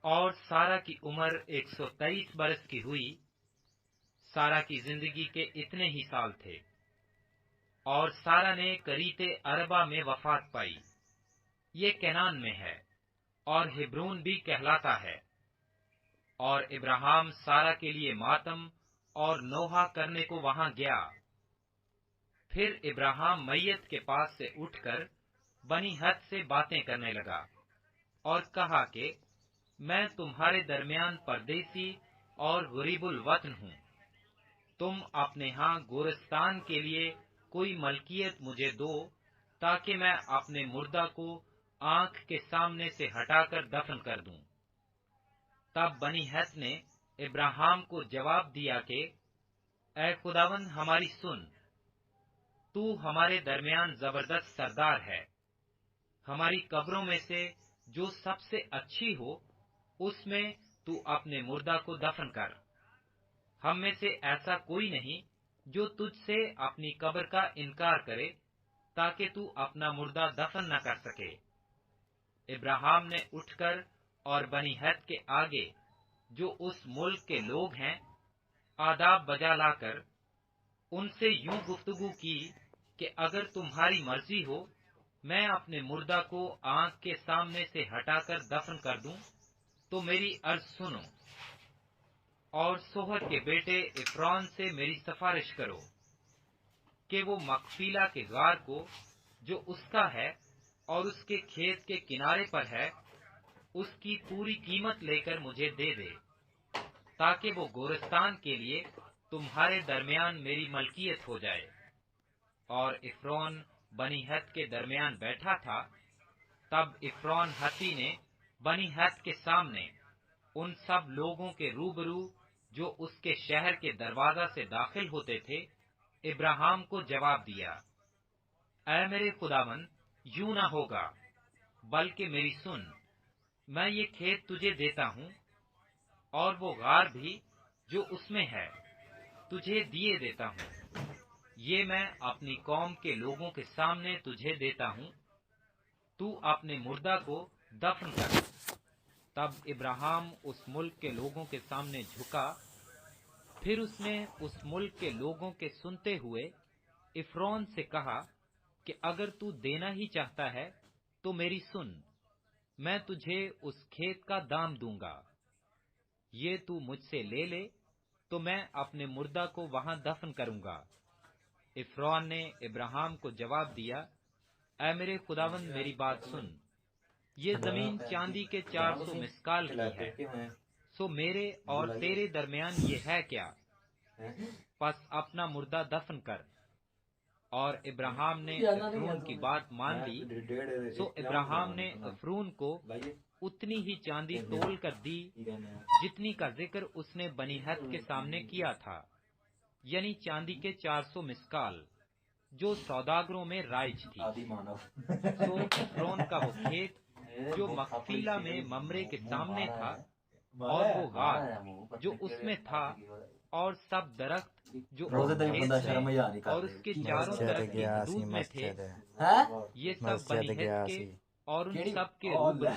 اور سارا کی عمر 123 برس کی ہوئی۔ سارا کی زندگی کے اتنے ہی سال تھے، اور سارا نے کریت اربا میں وفات پائی۔ یہ کینان میں ہے، اور ہبرون بھی کہلاتا ہے۔ اور ابراہیم سارا کے لیے ماتم اور نوحہ کرنے کو وہاں گیا۔ پھر ابراہیم میت کے پاس سے اٹھ کر بنی ہت سے باتیں کرنے لگا، اور کہا کہ میں تمہارے درمیان پردیسی اور غریب الوطن ہوں۔ تم اپنے ہاں گورستان کے لیے کوئی ملکیت مجھے دو، تاکہ میں اپنے مردہ کو آنکھ کے سامنے سے ہٹا کر دفن کر دوں۔ تب بنی ہت نے ابراہیم کو جواب دیا کہ اے خداوند ہماری سن، تو ہمارے درمیان زبردست سردار ہے۔ ہماری قبروں میں سے جو سب سے اچھی ہو، اس میں تو اپنے مردہ کو دفن کر۔ ہم میں سے ایسا کوئی نہیں جو تجھ سے اپنی قبر کا انکار کرے، تاکہ تو اپنا مردہ دفن نہ کر سکے۔ ابراہیم نے اٹھ کر اور بنی ہت کے آگے جو اس ملک کے لوگ ہیں آداب بجا لا کر ان سے یوں گفتگو کی کہ اگر تمہاری مرضی ہو میں اپنے مردہ کو آنکھ کے سامنے سے ہٹا کر دفن کر دوں تو میری عرض سنو، اور سوہر کے بیٹے عفرون سے میری سفارش کرو کہ وہ مقفیلا کے غار کو جو اس کا ہے اور اس کے کھیت کے کنارے پر ہے، اس کی پوری قیمت لے کر مجھے دے دے، تاکہ وہ گورستان کے لیے تمہارے درمیان میری ملکیت ہو جائے۔ اور عفرون بنی ہت کے درمیان بیٹھا تھا۔ تب عفرون ہتی نے بنی ہت کے سامنے ان سب لوگوں کے روبرو جو اس کے شہر کے دروازہ سے داخل ہوتے تھے ابراہیم کو جواب دیا، اے میرے خداوند، یوں نہ ہوگا، بلکہ میری سن، میں یہ کھیت تجھے دیتا ہوں، اور وہ غار بھی جو اس میں ہے تجھے دیے دیتا ہوں۔ یہ میں اپنی قوم کے لوگوں کے سامنے تجھے دیتا ہوں، تو اپنے مردہ کو دفن کر۔ تب ابراہیم اس ملک کے لوگوں کے سامنے جھکا۔ پھر اس نے اس ملک کے لوگوں کے سنتے ہوئے عفرون سے کہا کہ اگر تو دینا ہی چاہتا ہے تو میری سن، میں تجھے اس کھیت کا دام دوں گا۔ یہ تو مجھ سے لے لے تو میں اپنے مردہ کو وہاں دفن کروں گا۔ عفرون نے ابراہیم کو جواب دیا، اے میرے خداوند، میری بات سن، یہ زمین چاندی کے 400 مسکال کی ہے، سو میرے اور تیرے درمیان یہ ہے کیا؟ پس اپنا مردہ دفن کر۔ اور ابراہیم نے عفرون کی بات مان لی، سو ابراہیم نے عفرون کو اتنی ہی چاندی تول کر دی جتنی کا ذکر اس نے بنی ہت کے سامنے کیا تھا، یعنی چاندی کے 400 مسکال، جو سوداگروں میں رائج تھی۔ سو عفرون کا وہ کھیت جو مقفیلا میں ممرے کے سامنے تھا، اور وہ غار جو اس میں تھا، اور سب درخت جو اس کھیت میں اور اس کے چاروں طرف کی حدود میں تھے، یہ سب بنی ہت کے اور ان سب کے روبرو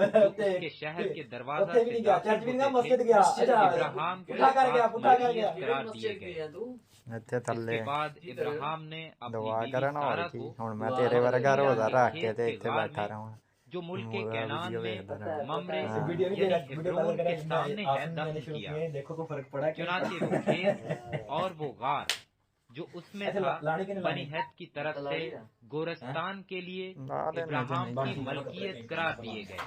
جو اس کے شہر کے دروازہ سے داخل ہوتے تھے ابراہیم کے پاس ملکیت قرار دیے گئے۔ اس کے بعد ابراہیم نے اپنی بیوی سارا کو کھیت کے غار میں جو ملک کینان میں ممرے یعنی ہبرون کے سامنے ہے دفن کیا۔ چنانچہ وہ کھیت اور وہ غار جو اس میں تھا بنی ہت کی طرف سے گورستان کے لیے ابراہیم کی ملکیت قرار دیے گئے۔